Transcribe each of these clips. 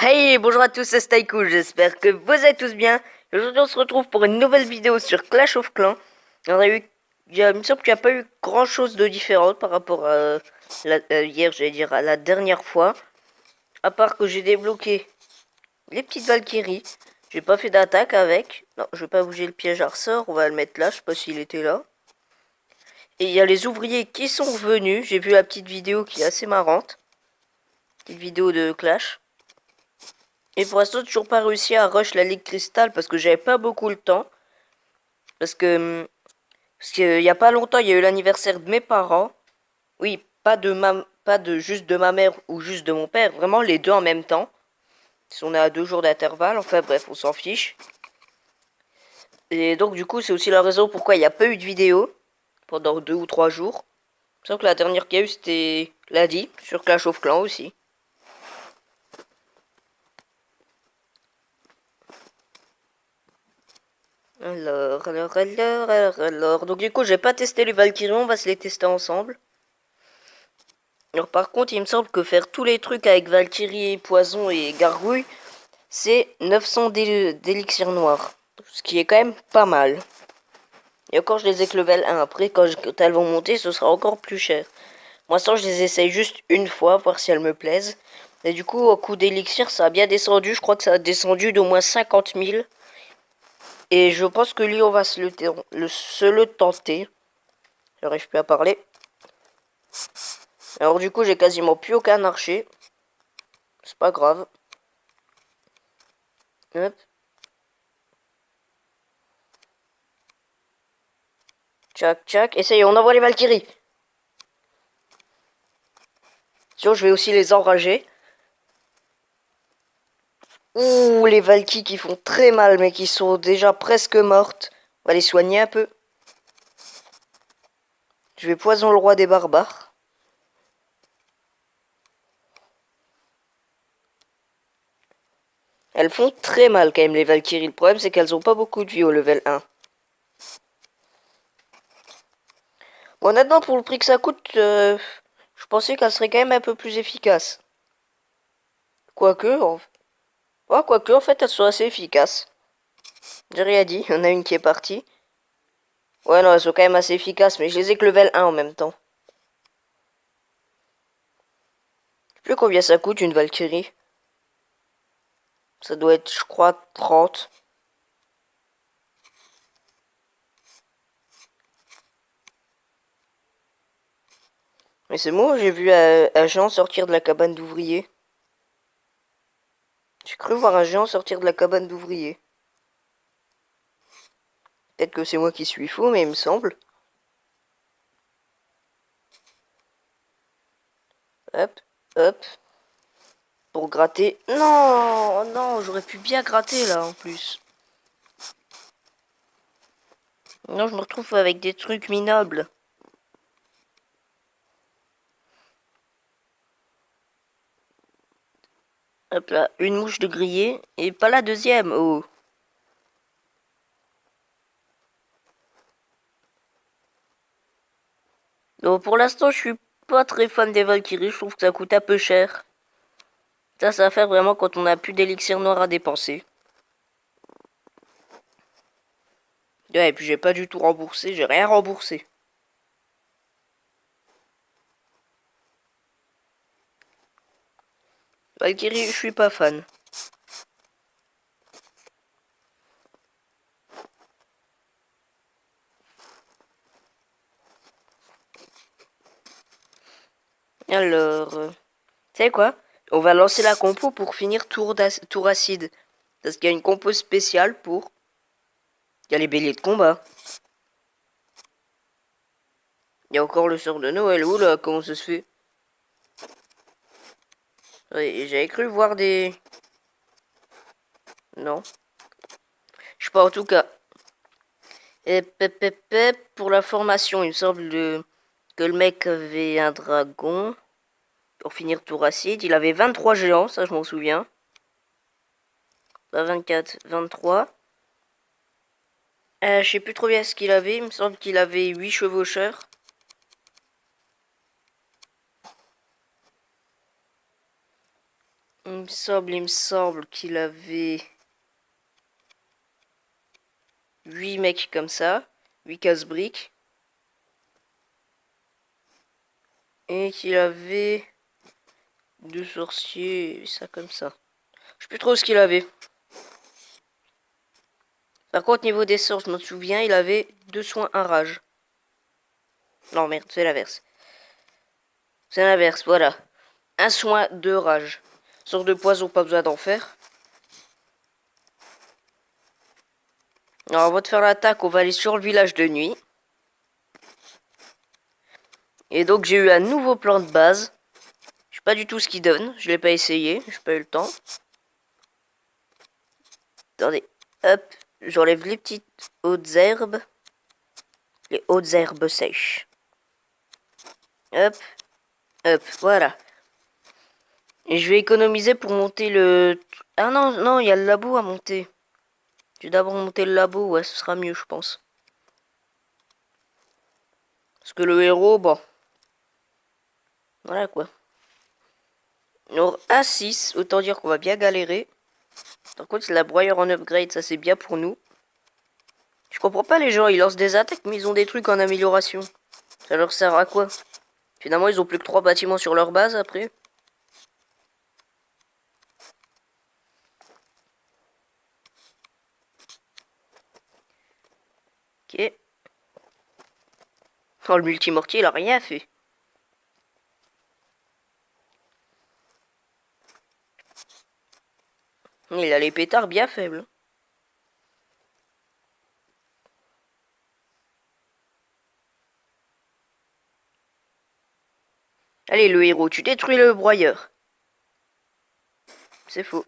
Hey, bonjour à tous, c'est Staycool, j'espère que vous êtes tous bien. Aujourd'hui on se retrouve pour une nouvelle vidéo sur Clash of Clans. Il me semble qu'il n'y a pas eu grand chose de différent par rapport à hier, j'allais dire à la dernière fois. À part que j'ai débloqué les petites Valkyries. J'ai pas fait d'attaque avec. Non, je vais pas bouger le piège à ressort, on va le mettre là, je sais pas s'il était là. Et il y a les ouvriers qui sont venus, j'ai vu la petite vidéo qui est assez marrante. Petite vidéo de Clash. Et pour l'instant, toujours pas réussi à rush la Ligue Cristal parce que j'avais pas beaucoup le temps. Parce qu'il y a pas longtemps, il y a eu l'anniversaire de mes parents. Oui, pas de juste de ma mère ou juste de mon père, vraiment les deux en même temps. On est à 2 jours d'intervalle, enfin bref, on s'en fiche. Et donc du coup, c'est aussi la raison pourquoi il n'y a pas eu de vidéo pendant 2 ou 3 jours. Sauf que la dernière qu'il y a eu, c'était lundi, sur Clash of Clans aussi. Alors. Donc du coup, j'ai pas testé les Valkyries, on va se les tester ensemble. Alors par contre, il me semble que faire tous les trucs avec Valkyrie, Poison et Gargouille, c'est 900 d'élixir noir. Ce qui est quand même pas mal. Et encore, je les ai que level 1. Après, quand elles vont monter, ce sera encore plus cher. Moi, ça, je les essaye juste une fois, voir si elles me plaisent. Et du coup, au coup d'élixir, ça a bien descendu. Je crois que ça a descendu d'au moins 50 000. Et je pense que lui, on va se le tenter. J'arrive plus à parler. Alors du coup, j'ai quasiment plus aucun archer. C'est pas grave. Hop. Tchac, tchac. Et ça y est, on envoie les Valkyries. Sinon, je vais aussi les enrager. Ouh, les Valkyries qui font très mal, mais qui sont déjà presque mortes. On va les soigner un peu. Je vais poison le roi des barbares. Elles font très mal quand même, les Valkyries. Le problème, c'est qu'elles ont pas beaucoup de vie au level 1. Bon, honnêtement, pour le prix que ça coûte, je pensais qu'elles seraient quand même un peu plus efficaces. Quoique, en fait, elles sont assez efficaces. J'ai rien dit, il y en a une qui est partie. Ouais, non, elles sont quand même assez efficaces, mais je les ai que level 1 en même temps. Je sais plus combien ça coûte une Valkyrie. Ça doit être, je crois, 30. Mais c'est moi, j'ai vu un géant sortir de la cabane d'ouvrier. J'ai cru voir un géant sortir de la cabane d'ouvrier. Peut-être que c'est moi qui suis fou, mais il me semble. Hop, hop. Pour gratter. Non, non, j'aurais pu bien gratter là en plus. Non, je me retrouve avec des trucs minables. Hop là, une mouche de grillé. Et pas la deuxième, oh. Donc pour l'instant, je suis pas très fan des Valkyries. Je trouve que ça coûte un peu cher. Ça va faire vraiment quand on a plus d'élixir noir à dépenser. Ouais, et puis j'ai pas du tout remboursé. J'ai rien remboursé. Valkyrie, je suis pas fan. Alors, tu sais quoi? On va lancer la compo pour finir tour acide. Parce qu'il y a une compo spéciale pour... Il y a les béliers de combat. Il y a encore le sort de Noël. Oula, comment ça se fait? Oui, j'avais cru voir des... Non. Je sais pas, en tout cas. Et pour la formation, il me semble que le mec avait un dragon. Pour finir tour acide. Il avait 23 géants, ça je m'en souviens. Pas 24, 23. Je sais plus trop bien ce qu'il avait. Il me semble qu'il avait 8 chevaucheurs. Il me semble qu'il avait 8 mecs comme ça, 8 casse-briques. Et qu'il avait 2 sorciers, et ça comme ça. Je sais plus trop ce qu'il avait. Par contre, niveau des sorts, je me souviens, il avait 2 soins, 1 rage. Non, merde, c'est l'inverse. C'est l'inverse, voilà. 1 soin, 2 rage. Sort de poison, pas besoin d'en faire. Alors, avant de faire l'attaque, on va aller sur le village de nuit. Et donc, j'ai eu un nouveau plan de base. Je sais pas du tout ce qu'il donne. Je l'ai pas essayé. J'ai pas eu le temps. Attendez. Hop. J'enlève les petites hautes herbes. Les hautes herbes sèches. Hop. Hop. Voilà. Et je vais économiser pour monter le... Ah non, non, il y a le labo à monter. Je vais d'abord monter le labo. Ouais, ce sera mieux, je pense. Parce que le héros, bon... Voilà, quoi. Alors, A6, autant dire qu'on va bien galérer. Par contre, c'est la broyeur en upgrade, ça c'est bien pour nous. Je comprends pas les gens, ils lancent des attaques, mais ils ont des trucs en amélioration. Ça leur sert à quoi? Finalement, ils ont plus que 3 bâtiments sur leur base après. Ok. Oh, le multimortier, il a rien fait. Il a les pétards bien faibles. Allez, le héros, tu détruis le broyeur. C'est faux.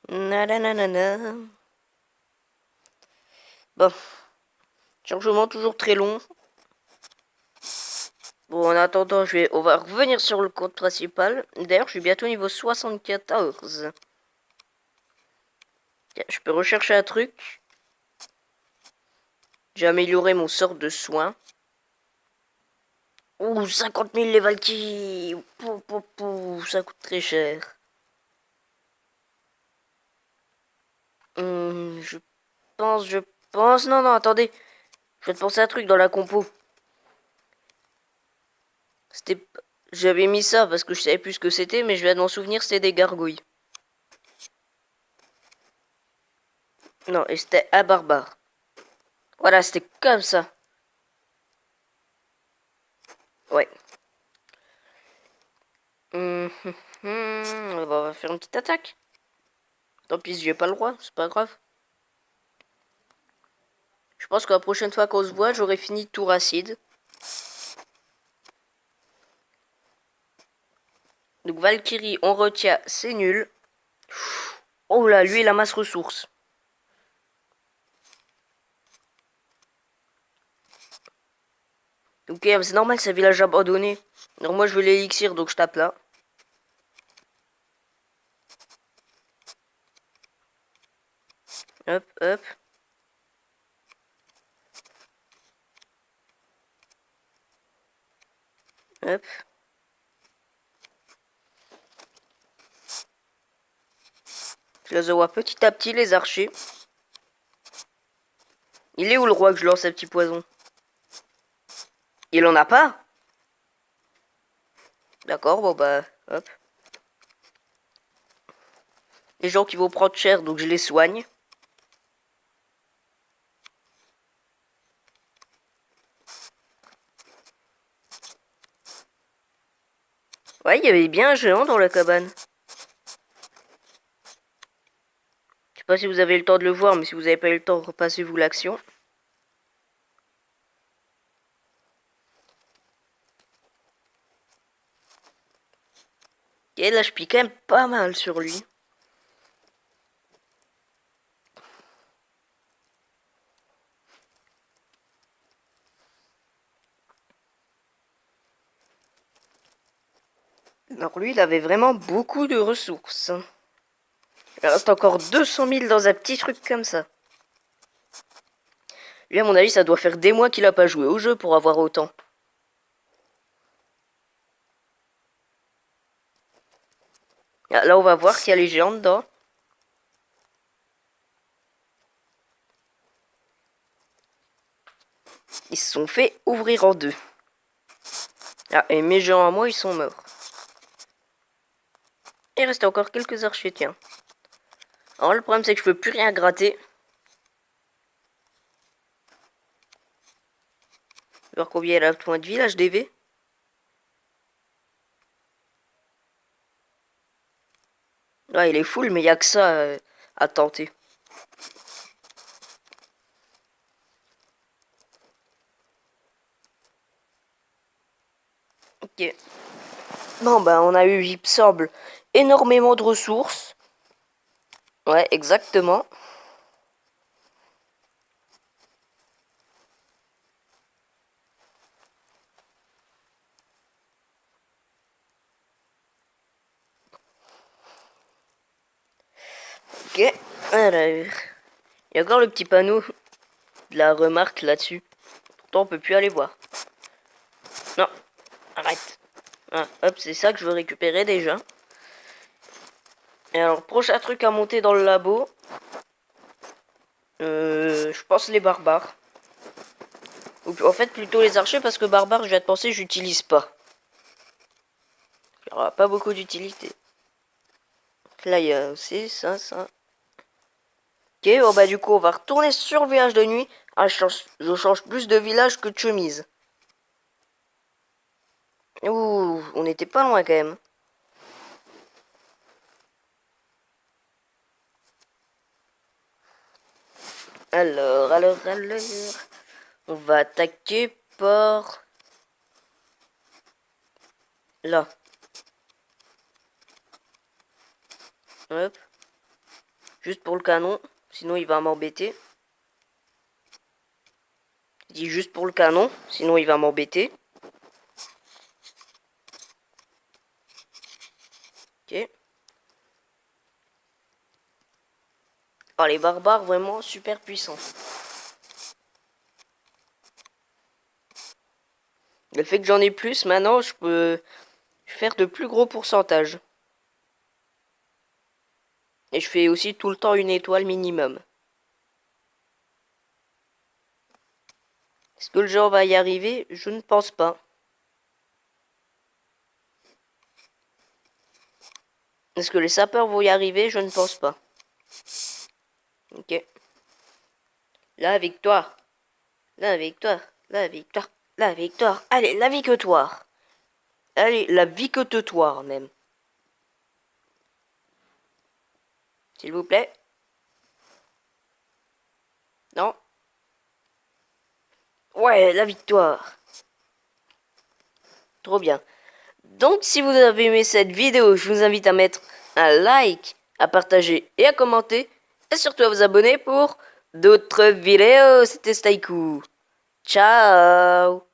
Nananana. Bon. Chargement toujours très long. Bon, en attendant, on va revenir sur le compte principal. D'ailleurs, je suis bientôt niveau 74. Je peux rechercher un truc. J'ai amélioré mon sort de soin. Ouh, 50 000 les Valkyries. Ça coûte très cher. Je pense... Non, non, attendez. Je vais te penser à un truc dans la compo. C'était... J'avais mis ça parce que je savais plus ce que c'était, mais je viens de m'en souvenir, c'était des gargouilles. Non, et c'était un barbare. Voilà, c'était comme ça. Ouais. On va faire une petite attaque. Tant pis, j'ai pas le droit, c'est pas grave. Je pense que la prochaine fois qu'on se voit, j'aurai fini tour acide. Donc Valkyrie, on retient, c'est nul. Oh là, lui, il a masse ressources. Ok, c'est normal, c'est un village abandonné. Alors moi, je veux l'élixir, donc je tape là. Hop, hop. Hop. Je les envoie petit à petit, les archers. Il est où le roi que je lance un petit poison? Il en a pas? D'accord, bon bah, hop. Les gens qui vont prendre cher, donc je les soigne. Ouais, il y avait bien un géant dans la cabane. Je sais pas si vous avez le temps de le voir, mais si vous n'avez pas eu le temps, repassez-vous l'action. Et là, je pique quand même pas mal sur lui. Alors lui, il avait vraiment beaucoup de ressources. Il reste encore 200 000 dans un petit truc comme ça. Lui, à mon avis, ça doit faire des mois qu'il a pas joué au jeu pour avoir autant. Ah, là, on va voir qu'il y a les géants dedans. Ils se sont fait ouvrir en deux. Ah, et mes géants à moi, ils sont morts. Il reste encore quelques archers, tiens. Alors, le problème, c'est que je peux plus rien gratter. Voir combien il a de points de vie, là, HDV. Là, il est full, mais il n'y a que ça à tenter. Ok. Bon, bah, on a eu, il semble, énormément de ressources. Ouais, exactement. Ok. Alors, il y a encore le petit panneau de la remarque là-dessus. Pourtant, on peut plus aller voir. Non, arrête. Ah, hop, c'est ça que je veux récupérer déjà. Et alors, prochain truc à monter dans le labo. Je pense les barbares. Ou en fait, plutôt les archers parce que barbares, je viens de penser, j'utilise pas. Il n'y aura pas beaucoup d'utilité. Là, il y a aussi ça. Ok, bon bah du coup, on va retourner sur le village de nuit. Ah, je change plus de village que de chemise. Ouh, on n'était pas loin quand même. Alors. On va attaquer par... là. Hop. Juste pour le canon. Sinon, il va m'embêter. Je dis juste pour le canon. Sinon, il va m'embêter. Ok. Oh, les barbares, vraiment super puissants. Le fait que j'en ai plus, maintenant, je peux faire de plus gros pourcentages. Et je fais aussi tout le temps une étoile minimum. Est-ce que le genre va y arriver? Je ne pense pas. Est-ce que les sapeurs vont y arriver? Je ne pense pas. Ok. La victoire. La victoire. La victoire. La victoire. Allez, la victoire. Allez, la victoire même. S'il vous plaît. Non. Ouais, la victoire. Trop bien. Donc, si vous avez aimé cette vidéo, je vous invite à mettre un like, à partager et à commenter. Et surtout à vous abonner pour d'autres vidéos. C'était Staiku. Ciao.